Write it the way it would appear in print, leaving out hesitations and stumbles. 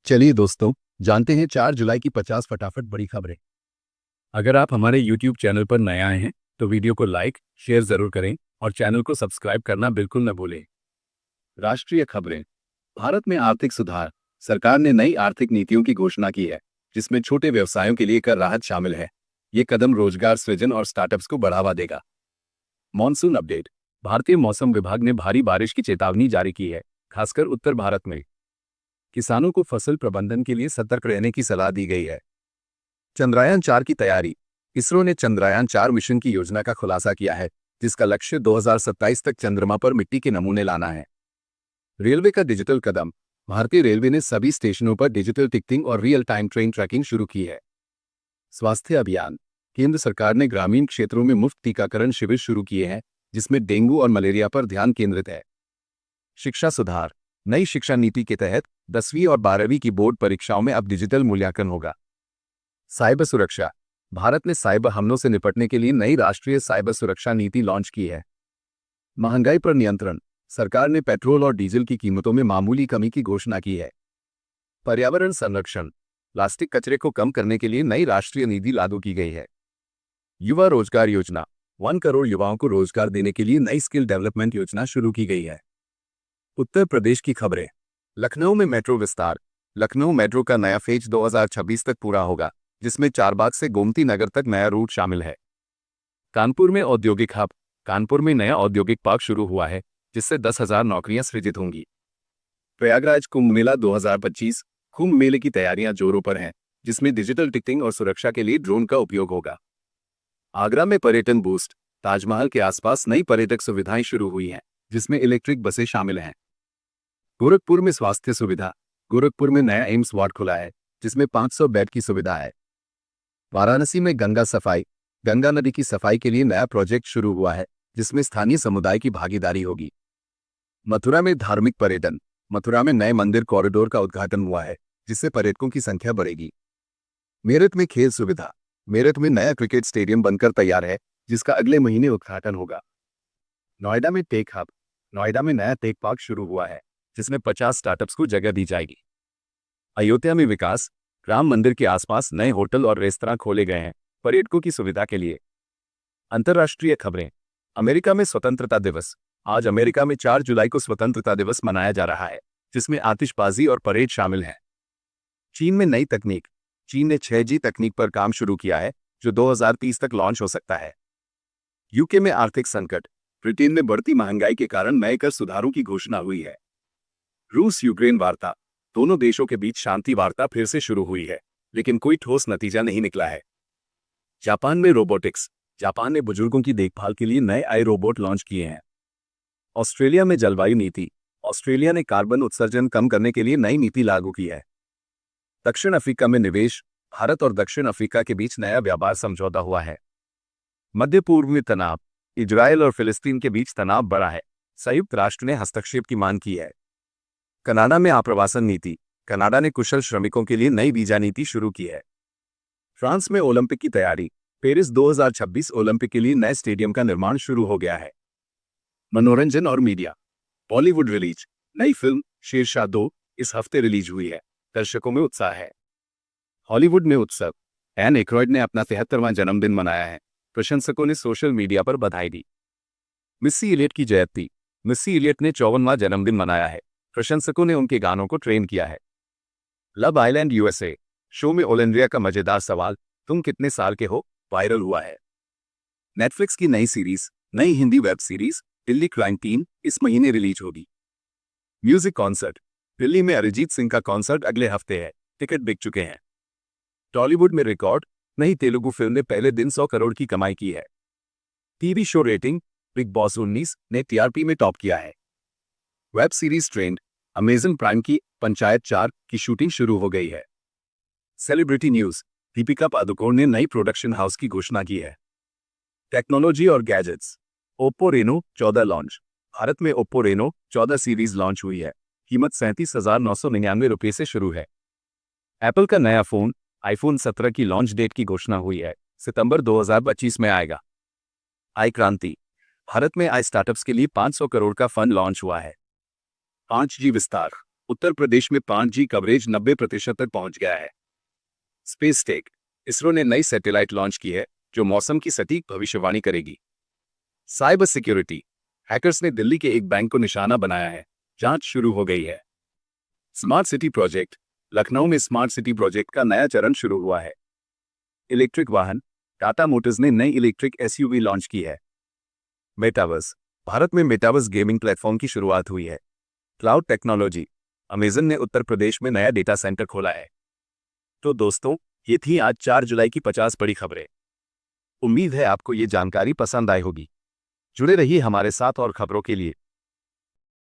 चलिए दोस्तों, जानते हैं 4 जुलाई की 50 फटाफट बड़ी खबरें। अगर आप हमारे YouTube चैनल पर नए आए हैं तो वीडियो को लाइक शेयर जरूर करें और चैनल को सब्सक्राइब करना बिल्कुल न भूलें। राष्ट्रीय खबरें। भारत में आर्थिक सुधार। सरकार ने नई आर्थिक नीतियों की घोषणा की है, जिसमें छोटे व्यवसायों के लिए कर राहत शामिल है। ये कदम रोजगार सृजन और स्टार्टअप्स को बढ़ावा देगा। Monsoon update. भारतीय मौसम विभाग ने भारी बारिश की चेतावनी जारी की है, खासकर उत्तर भारत में। किसानों को फसल प्रबंधन के लिए सतर्क रहने की सलाह दी गई है। चंद्रयान 4 की तैयारी। इसरो ने चंद्रयान 4 मिशन की योजना का खुलासा किया है, जिसका लक्ष्य 2027 तक चंद्रमा पर मिट्टी के नमूने लाना है। रेलवे का डिजिटल कदम। भारतीय रेलवे ने सभी स्टेशनों पर डिजिटल टिकटिंग और रियल टाइम ट्रेन ट्रैकिंग शुरू की है। स्वास्थ्य अभियान। केंद्र सरकार ने ग्रामीण क्षेत्रों में मुफ्त टीकाकरण शिविर शुरू किए हैं, जिसमें डेंगू और मलेरिया पर ध्यान केंद्रित है। शिक्षा सुधार। नई शिक्षा नीति के तहत 10वीं और 12वीं की बोर्ड परीक्षाओं में अब डिजिटल मूल्यांकन होगा। साइबर सुरक्षा। भारत ने साइबर हमलों से निपटने के लिए नई राष्ट्रीय साइबर सुरक्षा नीति लॉन्च की है। महंगाई पर नियंत्रण। सरकार ने पेट्रोल और डीजल की कीमतों में मामूली कमी की घोषणा की है। पर्यावरण संरक्षण। प्लास्टिक कचरे को कम करने के लिए नई राष्ट्रीय नीति लागू की गई है। युवा रोजगार योजना। 1 करोड़ युवाओं को रोजगार देने के लिए नई स्किल डेवलपमेंट योजना शुरू की गई है। उत्तर प्रदेश की खबरें। लखनऊ में मेट्रो विस्तार। लखनऊ मेट्रो का नया फेज 2026 तक पूरा होगा, जिसमें चारबाग से गोमती नगर तक नया रूट शामिल है। कानपुर में औद्योगिक हब। कानपुर में नया औद्योगिक पार्क शुरू हुआ है, जिससे 10,000 नौकरियां सृजित होंगी। प्रयागराज कुंभ मेला 2025। कुंभ मेले की तैयारियां जोरों पर हैं, जिसमें डिजिटल टिकटिंग और सुरक्षा के लिए ड्रोन का उपयोग होगा। आगरा में पर्यटन बूस्ट। ताजमहल के आसपास नई पर्यटक सुविधाएं शुरू हुई हैं, जिसमें इलेक्ट्रिक बसें शामिल हैं। गोरखपुर में स्वास्थ्य सुविधा। गोरखपुर में नया एम्स वार्ड खुला है, जिसमें 500 बेड की सुविधा है। वाराणसी में गंगा सफाई। गंगा नदी की सफाई के लिए नया प्रोजेक्ट शुरू हुआ है, जिसमें स्थानीय समुदाय की भागीदारी होगी। मथुरा में धार्मिक पर्यटन। मथुरा में नए मंदिर कॉरिडोर का उद्घाटन हुआ है, जिससे पर्यटकों की संख्या बढ़ेगी। मेरठ में खेल सुविधा। मेरठ में नया क्रिकेट स्टेडियम बनकर तैयार है, जिसका अगले महीने उद्घाटन होगा। नोएडा में टेक हब। नोएडा में नया टेक पार्क शुरू हुआ है, जिसमें 50 स्टार्टअप्स को जगह दी जाएगी। अयोध्या में विकास। राम मंदिर के आसपास नए होटल और रेस्तरां खोले गए हैं, पर्यटकों की सुविधा के लिए। अंतर्राष्ट्रीय खबरें। अमेरिका में स्वतंत्रता दिवस। आज अमेरिका में 4 जुलाई को स्वतंत्रता दिवस मनाया जा रहा है, जिसमें आतिशबाजी और परेड शामिल है। चीन में नई तकनीक। चीन ने 6G तकनीक पर काम शुरू किया है, जो 2030 तक लॉन्च हो सकता है। यूके में आर्थिक संकट। ब्रिटेन में बढ़ती महंगाई के कारण नए कर सुधारों की घोषणा हुई है। रूस यूक्रेन वार्ता। दोनों देशों के बीच शांति वार्ता फिर से शुरू हुई है, लेकिन कोई ठोस नतीजा नहीं निकला है। जापान में रोबोटिक्स। जापान ने बुजुर्गों की देखभाल के लिए नए आई रोबोट लॉन्च किए हैं। ऑस्ट्रेलिया में जलवायु नीति। ऑस्ट्रेलिया ने कार्बन उत्सर्जन कम करने के लिए नई नीति लागू की है। दक्षिण अफ्रीका में निवेश। भारत और दक्षिण अफ्रीका के बीच नया व्यापार समझौता हुआ है। मध्य पूर्व में तनाव। इजरायल और फिलिस्तीन के बीच तनाव बढ़ा है। संयुक्त राष्ट्र ने हस्तक्षेप की मांग की है। कनाडा में आप्रवासन नीति। कनाडा ने कुशल श्रमिकों के लिए नई वीजा नीति शुरू की है। फ्रांस में ओलंपिक की तैयारी। पेरिस 2026 ओलंपिक के लिए नए स्टेडियम का निर्माण शुरू हो गया है। मनोरंजन और मीडिया। बॉलीवुड रिलीज। नई फिल्म शेरशाह 2 इस हफ्ते रिलीज हुई है। दर्शकों में उत्साह है। हॉलीवुड में उत्सव। एन एक्रॉयड ने अपना 73वां जन्मदिन मनाया है। प्रशंसकों ने सोशल मीडिया पर बधाई दी। मिस्सी इलियट की जयंती। मिस्सी इलियट ने 54वां जन्मदिन मनाया है। प्रशंसकों ने उनके गानों को ट्रेन किया है। Love island USA. शो में ओलेंड्रिया का मजेदार सवाल, तुम कितने साल के हो, वायरल हुआ है। नेटफ्लिक्स की नई सीरीज। नई Hindi web series Delhi crime team इस महीने रिलीज होगी। Music concert. दिल्ली में अरिजीत सिंह का कॉन्सर्ट अगले हफ्ते है, टिकट बिक चुके हैं। टॉलीवुड में रिकॉर्ड। नई तेलुगु फिल्म ने पहले दिन 100 करोड़ की कमाई की है। TV show rating. Big boss 19 ने टीआरपी में टॉप किया है। Web series trend. Amazon prime की पंचायत 4 की शूटिंग शुरू हो गई है। Celebrity news. दीपिका पादुकोण ने नई प्रोडक्शन हाउस की घोषणा की है। टेक्नोलॉजी और gadgets. Oppo Reno 14 launch. Bharat में ओप्पो रेनो 14 सीरीज लॉन्च हुई है। कीमत 37,999 रुपये से शुरू है। एप्पल का नया फोन आईफोन 17 की लॉन्च डेट की घोषणा हुई है, सितंबर 2025 में आएगा। आई क्रांति। भारत में आई स्टार्टअप्स के लिए 500 करोड़ का फंड लॉन्च हुआ है। 5G विस्तार। उत्तर प्रदेश में 5G कवरेज 90% तक पहुंच गया है। स्पेस टेक, इसरो ने नई सैटेलाइट लॉन्च की है जो मौसम की सटीक भविष्यवाणी करेगी। साइबर सिक्योरिटी, हैकर्स ने दिल्ली के एक बैंक को निशाना बनाया है, जांच शुरू हो गई है। स्मार्ट सिटी प्रोजेक्ट, लखनऊ में स्मार्ट सिटी प्रोजेक्ट का नया चरण शुरू हुआ है। इलेक्ट्रिक वाहन, टाटा मोटर्स ने नई इलेक्ट्रिक एसयूवी लॉन्च की है। मेटावर्स, भारत में मेटावर्स गेमिंग प्लेटफॉर्म की शुरुआत हुई है। क्लाउड टेक्नोलॉजी, अमेजन ने उत्तर प्रदेश में नया डेटा सेंटर खोला है। तो दोस्तों, ये थी आज 4 जुलाई की 50 बड़ी खबरें। उम्मीद है आपको ये जानकारी पसंद आई होगी। जुड़े रहिए हमारे साथ और खबरों के लिए।